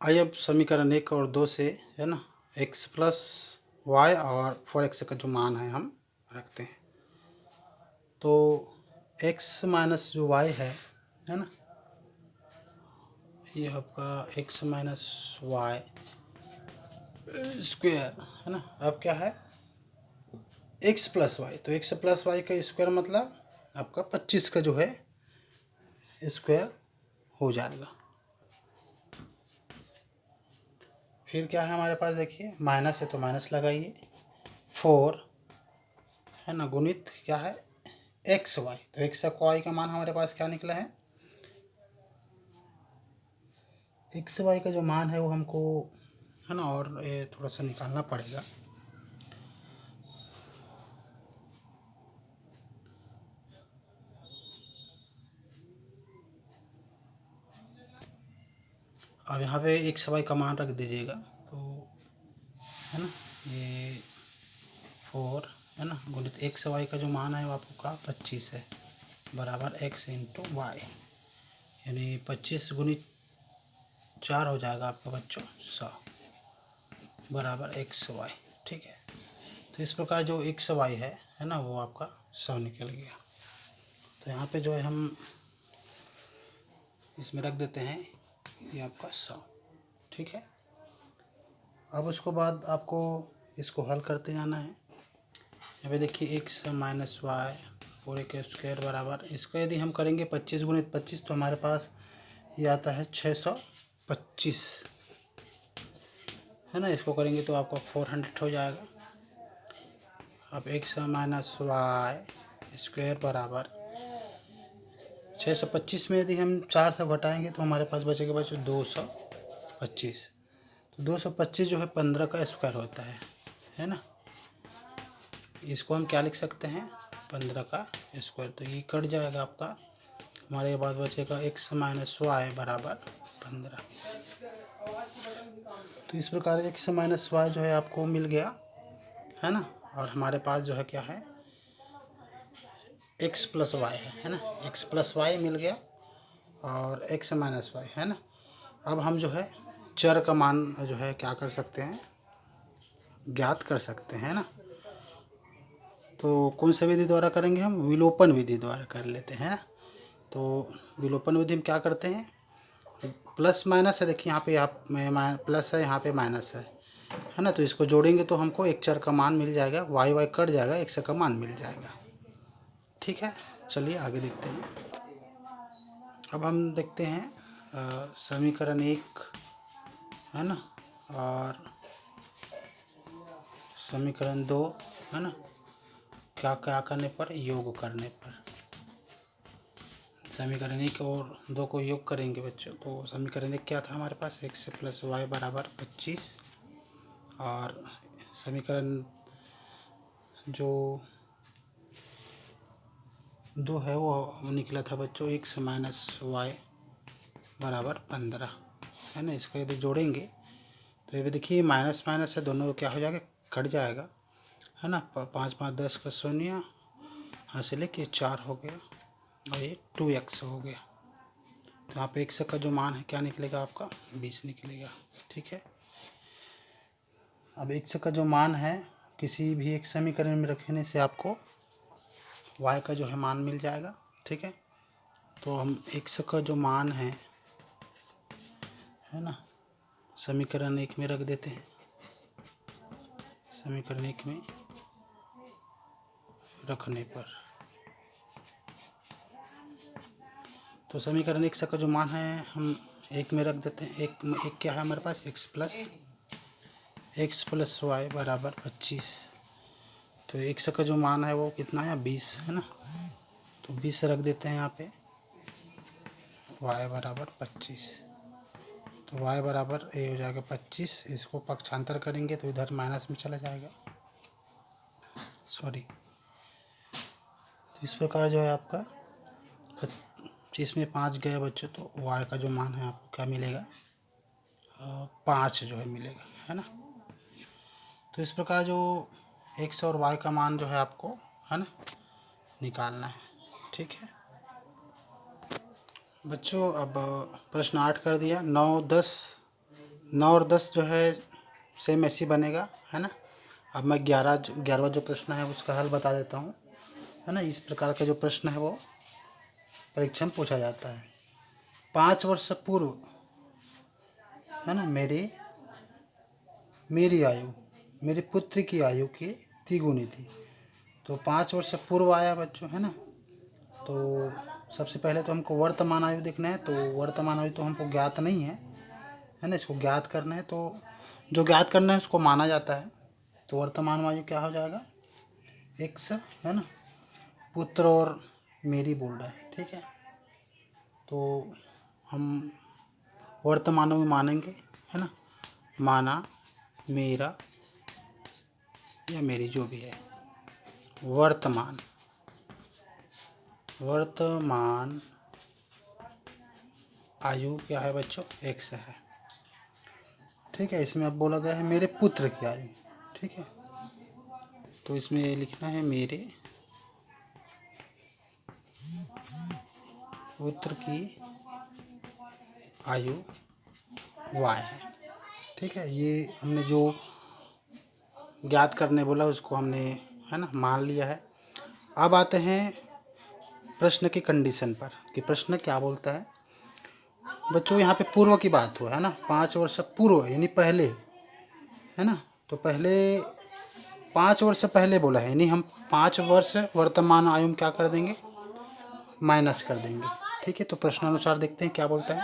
आइए अब समीकरण 1 और 2 से है ना x प्लस वाई और 4x का जो मान है हम रखते हैं। तो x माइनस जो y है ना, ये आपका x माइनस वाई स्क्वायर है ना। अब क्या है x प्लस वाई, तो x प्लस वाई का स्क्वायर मतलब आपका 25 का जो है स्क्वायर हो जाएगा। फिर क्या है हमारे पास, देखिए माइनस है तो माइनस लगाइए, 4 है ना गुणित क्या है एक्स वाई, तो एक्स वाई का मान हमारे पास क्या निकला है, एक्स वाई का जो मान है वो हमको है ना और ये थोड़ा सा निकालना पड़ेगा। अब यहाँ पे एक्स वाई का मान रख दीजिएगा, तो है ना ये 4 है ना गुणित एक्स वाई का जो मान है वो आपको का 25 है, बराबर एक्स इंटू वाई, यानी 25 गुणित 4 हो जाएगा आपका बच्चों 100, बराबर एक्स वाई। ठीक है, तो इस प्रकार जो एक्स वाई है ना वो आपका 100 निकल गया। तो यहाँ पे जो है हम इसमें रख देते हैं ये आपका 100। ठीक है, अब उसके बाद आपको इसको हल करते जाना है। यहाँ पे देखिए एक्स माइनस वाई पूरे के स्क्वायर बराबर, इसको यदि हम करेंगे 25 गुणित 25 तो हमारे पास ये आता है 625 है ना। इसको करेंगे तो आपका 400 हो जाएगा। अब एक्स माइनस वाई स्क्वायर बराबर 625 में यदि हम 4 से घटाएंगे तो हमारे पास बचेगा बच्चों 225। तो 225 जो है 15 का स्क्वायर होता है ना। इसको हम क्या लिख सकते हैं, 15 का स्क्वायर, तो ये कट जाएगा आपका, हमारे पास बचेगा एक्स माइनस वाई बराबर 15। तो इस प्रकार एक्स माइनस वाई जो है आपको मिल गया है ना। और हमारे पास जो है क्या है एक्स प्लस वाई है ना, एक्स प्लस वाई मिल गया और एक्स माइनस वाई है ना। अब हम जो है चर का मान जो है क्या कर सकते हैं, ज्ञात कर सकते हैं ना। तो कौन सा विधि द्वारा करेंगे, हम विलोपन विधि द्वारा कर लेते हैं। तो विलोपन विधि में क्या करते हैं, प्लस माइनस है, देखिए यहाँ पे आप प्लस है, यहाँ पे माइनस है ना। तो इसको जोड़ेंगे तो हमको एक चर का मान मिल जाएगा, वाई वाई कट जाएगा, एक्स का मान मिल जाएगा। ठीक है, चलिए आगे देखते हैं। अब हम देखते हैं समीकरण 1 है ना और समीकरण 2 है ना, क्या क्या करने पर, योग करने पर। समीकरण 1 और 2 को योग करेंगे बच्चों, तो समीकरण 1 क्या था हमारे पास, एक्स प्लस वाई बराबर 25, और समीकरण जो 2 है वो निकला था बच्चों एक्स माइनस वाई बराबर 15 है ना। इसको यदि जोड़ेंगे तो ये भी देखिए माइनस माइनस है, दोनों क्या हो जाएगा, कट जाएगा है ना। 5 5 10 का शून्य यहाँ से लेके 4 हो गया और ये 2x हो गया। तो यहाँ पे x का जो मान है क्या निकलेगा आपका 20 निकलेगा। ठीक है, अब x का जो मान है किसी भी एक समीकरण में रखने से आपको y का जो है मान मिल जाएगा। ठीक है, तो हम x का जो मान है ना समीकरण 1 में रख देते हैं, समीकरण 1 में रखने पर, तो समीकरण 1 का जो मान है हम 1 में रख देते हैं। एक क्या है हमारे पास, एक्स प्लस वाई बराबर 25, तो एक्स का जो मान है वो कितना है 20 है ना। तो 20 रख देते हैं यहाँ पे, वाई बराबर 25, तो वाई बराबर ये हो जाएगा 25। इसको पक्षांतर करेंगे तो इधर माइनस में चला जाएगा, सॉरी। तो इस प्रकार जो है आपका 25 में 5 गए बच्चों, तो वाई का जो मान है आपको क्या मिलेगा, 5 जो है मिलेगा है ना। तो इस प्रकार जो एक्स और वाई का मान जो है आपको है ना निकालना है। ठीक है बच्चों, अब प्रश्न 8 कर दिया, 9 10 9 और 10 जो है सेम ऐसे ही बनेगा, है ना। अब मैं 11वां जो प्रश्न है उसका हल बता देता हूँ, है ना। इस प्रकार का जो प्रश्न है वो परीक्षा में पूछा जाता है। 5 वर्ष पूर्व, है ना, मेरी आयु मेरे पुत्र की आयु की तिगुनी थी। तो 5 वर्ष पूर्व आया बच्चों, है ना। तो सबसे पहले तो हमको वर्तमान आयु देखना है। तो वर्तमान आयु तो हमको ज्ञात नहीं है ना। इसको ज्ञात करना है, तो जो ज्ञात करना है उसको माना जाता है। तो वर्तमान आयु क्या हो जाएगा, x, है ना। पुत्र और मेरी बोल रहा है, ठीक है। तो हम वर्तमानों में मानेंगे, है ना। माना मेरा या मेरी जो भी है, वर्तमान आयु क्या है बच्चों, x है, ठीक है। इसमें अब बोला गया है मेरे पुत्र की आयु, ठीक है। तो इसमें लिखना है मेरे पुत्र की आयु y है, ठीक है। ये हमने जो ज्ञात करने बोला उसको हमने, है ना, मान लिया है। अब आते हैं प्रश्न की कंडीशन पर कि प्रश्न क्या बोलता है बच्चों। यहाँ पे पूर्व की बात हुआ है ना, 5 वर्ष पूर्व यानी पहले, है ना। तो पहले 5 वर्ष पहले बोला है, यानी हम 5 वर्ष वर्तमान आयु में क्या कर देंगे, माइनस कर देंगे, ठीक है। तो प्रश्नानुसार देखते हैं क्या बोलता है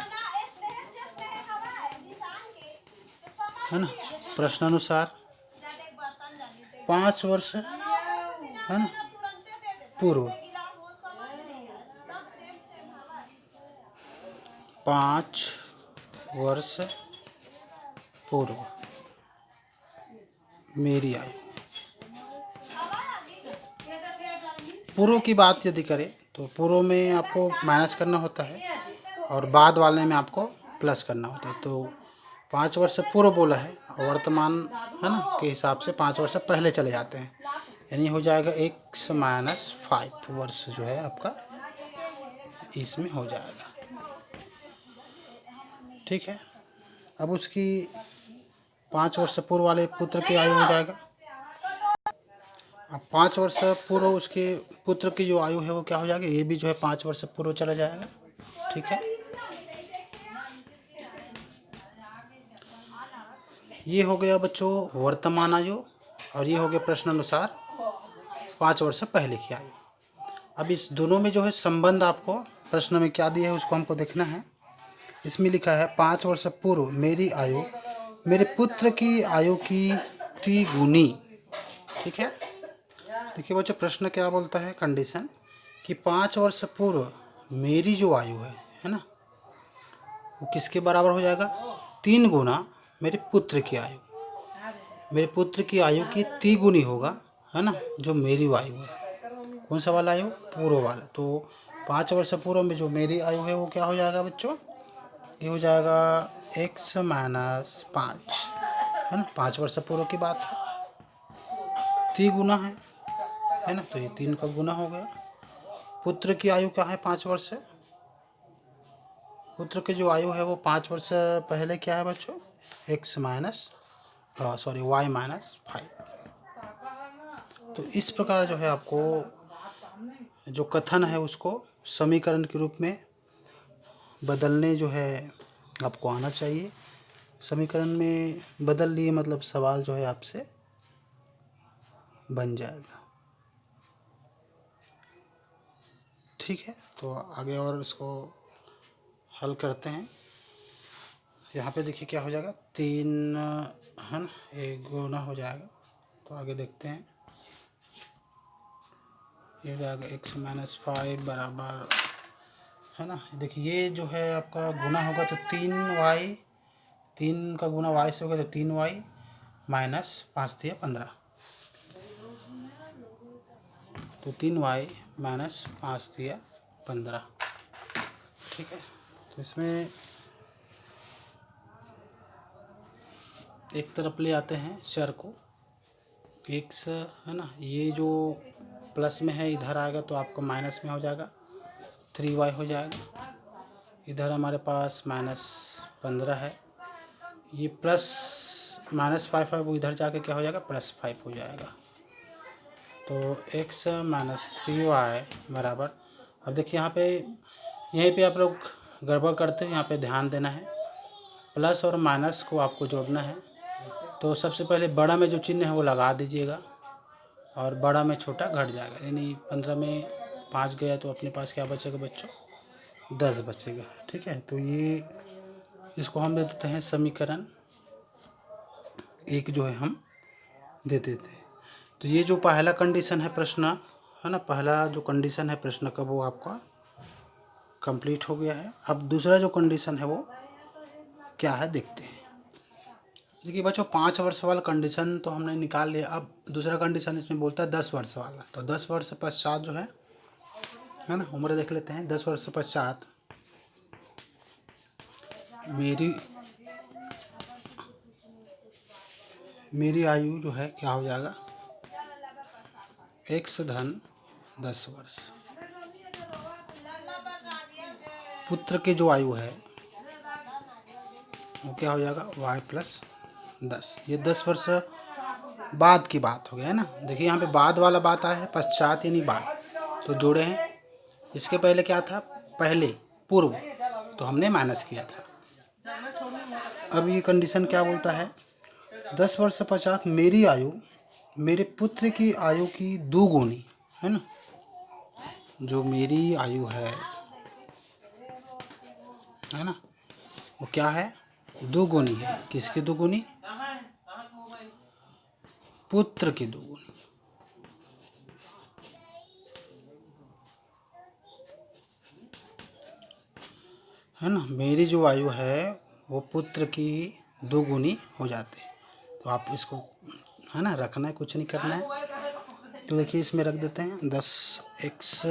ना। प्रश्नानुसार 5 वर्ष, है ना, पूर्व, 5 वर्ष पूर्व मेरी आयु। पूर्व की बात यदि करें तो पूर्व में आपको माइनस करना होता है और बाद वाले में आपको प्लस करना होता है। तो 5 वर्ष पूर्व बोला है और वर्तमान, है ना, के हिसाब से 5 वर्ष पहले चले जाते हैं, यानी हो जाएगा x माइनस 5 वर्ष जो है आपका इसमें हो जाएगा, ठीक है। अब उसकी 5 वर्ष पूर्व वाले पुत्र की आयु हो जाएगा। अब 5 वर्ष पूर्व उसके पुत्र की जो आयु है वो क्या हो जाएगा, ये भी जो है 5 वर्ष पूर्व चला जाएगा, ठीक है। ये हो गया बच्चों वर्तमान आयु और ये हो गया प्रश्नानुसार 5 वर्ष पहले की आयु। अब इस दोनों में जो है संबंध आपको प्रश्न में क्या दिया है उसको हमको देखना है। इसमें लिखा है 5 वर्ष पूर्व मेरी आयु मेरे पुत्र की आयु की त्रिगुनी, ठीक है। देखिए बच्चों प्रश्न क्या बोलता है, कंडीशन कि 5 वर्ष पूर्व मेरी जो आयु है ना, वो किसके बराबर हो जाएगा, 3 गुना मेरे पुत्र की आयु। मेरे पुत्र की आयु की तिगुनी होगा, है ना, जो मेरी आयु है। कौन सा वाला आयु, पूर्व वाला। तो 5 वर्ष पूर्व में जो मेरी आयु है वो क्या हो जाएगा बच्चों, ये हो जाएगा x माइनस 5, है ना। 5 वर्ष पूर्व की बात है, तिगुना है ना। तो ये 3 का गुना हो गया। पुत्र की आयु क्या है, 5 वर्ष। पुत्र की जो आयु है वो 5 वर्ष पहले क्या है बच्चों, x माइनस y माइनस 5। तो इस प्रकार जो है आपको जो कथन है उसको समीकरण के रूप में बदलने जो है आपको आना चाहिए। समीकरण में बदल लिए मतलब सवाल जो है आपसे बन जाएगा, ठीक है। तो आगे और इसको हल करते हैं। यहाँ पे देखिए क्या हो जाएगा, 3, है ना, एक गुना हो जाएगा। तो आगे देखते हैं, ये जाएगा x माइनस 5 बराबर, है ना। देखिए ये जो है आपका गुना होगा तो 3y, 3 का गुना y से होगा तो 3y माइनस 5 दिया 15, तो 3y माइनस 5 दिया 15, ठीक है। तो इसमें एक तरफ ले आते हैं चर को, x, है ना, ये जो प्लस में है इधर आएगा तो आपको माइनस में हो जाएगा, 3y हो जाएगा। इधर हमारे पास माइनस 15 है, ये प्लस -5 है वो इधर जाके क्या हो जाएगा, +5 हो जाएगा। तो x - 3y बराबर, अब देखिए यहाँ पे, यहीं पे आप लोग गड़बड़ करते हैं, यहाँ पे ध्यान देना है। प्लस और माइनस को आपको जोड़ना है। तो सबसे पहले बड़ा में जो चिन्ह है वो लगा दीजिएगा और बड़ा में छोटा घट जाएगा, यानी 15 में 5 गया तो अपने पास क्या बचेगा बच्चों, 10 बचेगा। ठीक है, तो ये इसको हम दे देते हैं समीकरण 1 जो है हम दे देते हैं। तो ये जो पहला कंडीशन है प्रश्न, है ना, पहला जो कंडीशन है प्रश्न का वो आपका कंप्लीट हो गया है। अब दूसरा जो कंडीशन है वो क्या है देखते हैं। देखिए बच्चों 5 वर्ष वाला कंडीशन तो हमने निकाल लिया। अब दूसरा कंडीशन इसमें बोलता है 10 वर्ष वाला। तो 10 वर्ष पश्चात जो है ना, उम्र देख लेते हैं। 10 वर्ष पश्चात मेरी आयु जो है क्या हो जाएगा, x धन 10 वर्ष। पुत्र की जो आयु है वो क्या हो जाएगा, y + 10। ये 10 वर्ष बाद की बात हो गई है ना। देखिए यहाँ पे बाद वाला बात आया है, पश्चात यानी बाद, तो जोड़े हैं। इसके पहले क्या था, पहले पूर्व, तो हमने माइनस किया था। अब ये कंडीशन क्या बोलता है, 10 वर्ष पश्चात मेरी आयु मेरे पुत्र की आयु की 2 गुनी, है ना। जो मेरी आयु है ना, वो क्या है, 2 गुनी है। किसकी 2 गुनी, पुत्र की 2 गुनी। है ना, मेरी जो आयु है वो पुत्र की 2 गुनी हो जाते हैं। तो आप इसको, है ना, रखना है, कुछ नहीं करना है। तो देखिए इसमें रख देते हैं 10x,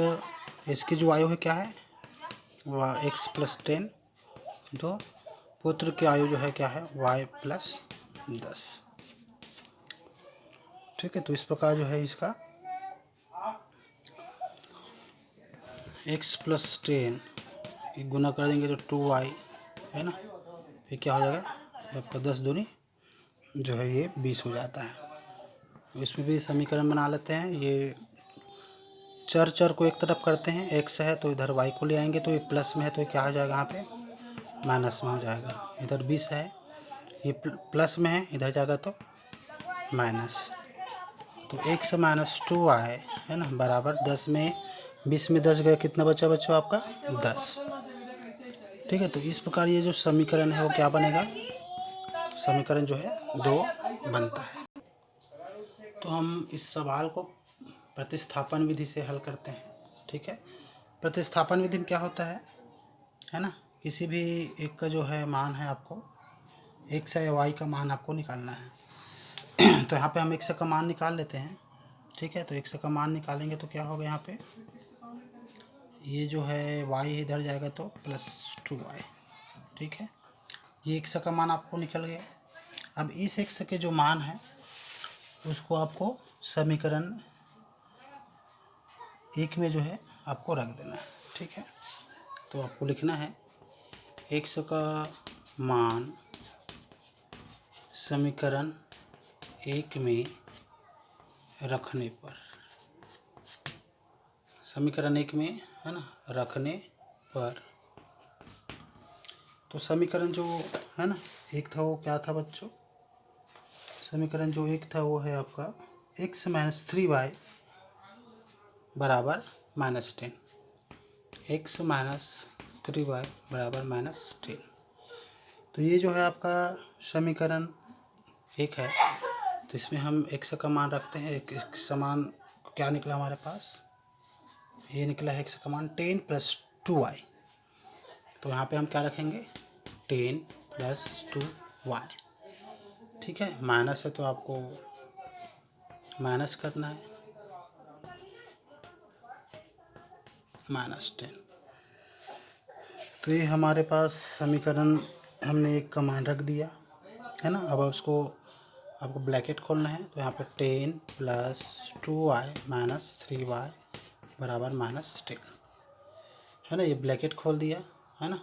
इसकी जो आयु है क्या है, वह x + 10, तो पुत्र की आयु जो है क्या है, y + 10। ठीक है, तो इस प्रकार जो है इसका x + 10 गुना कर देंगे तो 2y, है ना, फिर क्या हो जाएगा आपका 10 दूनी जो है ये 20 हो जाता है। इसमें भी समीकरण बना लेते हैं। ये चर को एक तरफ करते हैं, x है तो इधर y को ले आएंगे, तो ये प्लस में है तो क्या हो जाएगा, यहाँ पे माइनस में हो जाएगा। इधर 20 है, ये प्लस में है, इधर जाएगा तो माइनस। तो x - 2y, है ना, बराबर 10 में 20 में 10 गया, कितना बचा बच्चों आपका, 10। ठीक है, तो इस प्रकार ये जो समीकरण है वो क्या बनेगा, समीकरण जो है 2 बनता है। तो हम इस सवाल को प्रतिस्थापन विधि से हल करते हैं। ठीक है, प्रतिस्थापन विधि में क्या होता है ना, किसी भी एक का जो है मान है, आपको x या y का मान आपको निकालना है। तो यहाँ पे हम x का मान निकाल लेते हैं। ठीक है, तो x का मान निकालेंगे तो क्या होगा, यहाँ पे ये जो है y इधर जाएगा तो +2y। ठीक है, ये x का मान आपको निकल गया। अब इस x के जो मान है उसको आपको समीकरण 1 में जो है आपको रख देना है। ठीक है, तो आपको लिखना है x का मान समीकरण 1 में रखने पर, समीकरण 1 में, है ना, रखने पर, तो समीकरण जो है ना 1 था वो क्या था बच्चों, समीकरण जो 1 था वो है आपका x - 3y बराबर -10। x - 3y बराबर -10। तो ये जो है आपका समीकरण 1 है। तो इसमें हम x का मान रखते हैं। एक समान क्या निकला हमारे पास, ये निकला है x का मान 10 + 2y। तो यहाँ पे हम क्या रखेंगे, 10 + 2y। ठीक है, माइनस है तो आपको माइनस करना है, -10। तो ये हमारे पास समीकरण हमने 1 का मान रख दिया, है ना। अब उसको आपको ब्रैकेट खोलना है, तो यहाँ पे 10 + 2y - 3y बराबर -10, है ना। ये ब्रैकेट खोल दिया, है ना।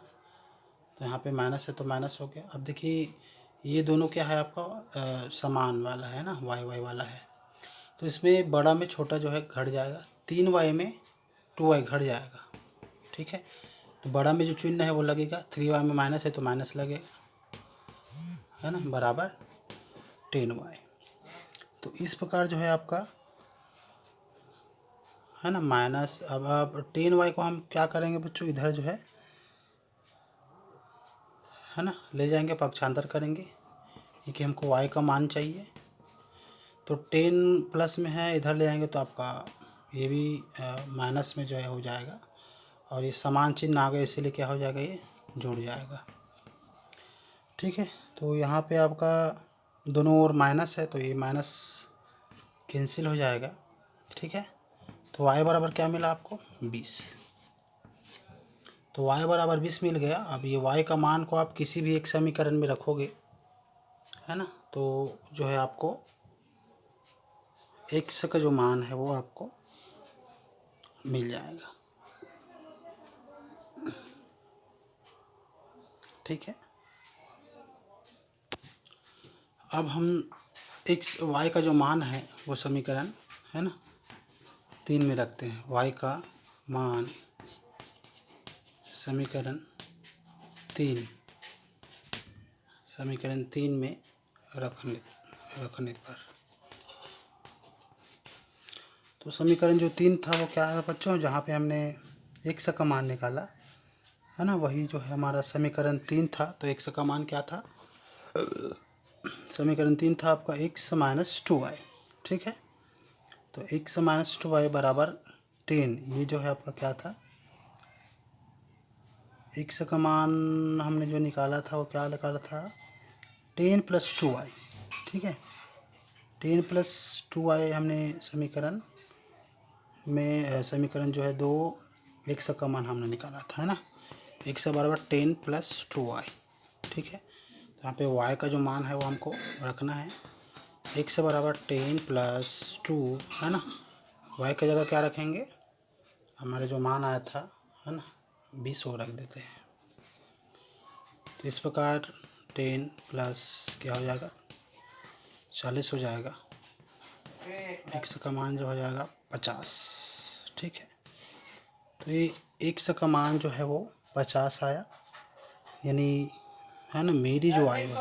तो यहाँ पे माइनस है तो माइनस हो गया। अब देखिए ये दोनों क्या है आपका समान वाला है ना, वाई वाई वाला है। तो इसमें बड़ा में छोटा जो है घट जाएगा, 3y में 2y घट जाएगा। ठीक है, तो बड़ा में जो चिन्ह है वो लगेगा, 3y में माइनस है तो माइनस लगेगा, है ना, बराबर 10y। तो इस प्रकार जो है आपका, है ना, माइनस। अब आप 10y को हम क्या करेंगे बच्चों, इधर जो है ना, ले जाएंगे, पक्षांतर करेंगे, क्योंकि हमको y का मान चाहिए। तो 10 प्लस में है, इधर ले आएंगे तो आपका ये भी माइनस में जो है हो जाएगा, और ये समान चिन्ह आ गए इसीलिए क्या हो जाएगा, ये जुड़ जाएगा। ठीक है, तो यहाँ पे आपका दोनों ओर माइनस है तो ये माइनस कैंसिल हो जाएगा। ठीक है, तो y बराबर क्या मिला आपको, 20। तो y बराबर 20 मिल गया। अब ये y का मान को आप किसी भी एक समीकरण में रखोगे, है ना, तो जो है आपको x का जो मान है वो आपको मिल जाएगा। ठीक है, अब हम y का जो मान है वो समीकरण, है ना, 3 में रखते हैं। y का मान समीकरण 3 में रखने पर, तो समीकरण जो 3 था वो क्या है बच्चों, जहाँ पे हमने x का मान निकाला, है ना, वही जो है हमारा समीकरण 3 था। तो x का मान क्या था, समीकरण 3 था आपका x माइनस 2y। ठीक है, तो x माइनस 2y बराबर 10। ये जो है आपका क्या था, x का मान हमने जो निकाला था वो क्या निकाला था, 10 प्लस 2y। ठीक है, 10 प्लस 2y हमने समीकरण में, समीकरण जो है 2, x का मान हमने निकाला था, है ना, x बराबर 10 प्लस 2y। ठीक है, तो यहाँ पे y का जो मान है वो हमको रखना है, x बराबर 10 प्लस 2, है ना, y की जगह क्या रखेंगे, हमारे जो मान आया था, है ना, 20 वो रख देते हैं। तो इस प्रकार 10 प्लस क्या हो जाएगा, 40 हो जाएगा, x का मान जो हो जाएगा 50। ठीक है, तो ये x का मान जो है वो 50 आया, यानी, है ना, मेरी जो आयु है,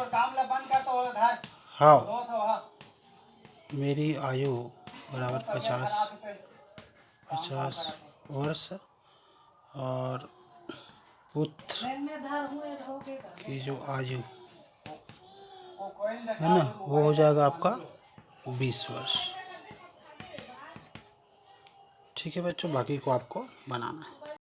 हाँ, मेरी आयु बराबर 50 वर्ष, और पुत्र की जो आयु है ना वो हो जाएगा आपका 20 वर्ष। ठीक है बच्चों, बाकी को आपको बनाना है।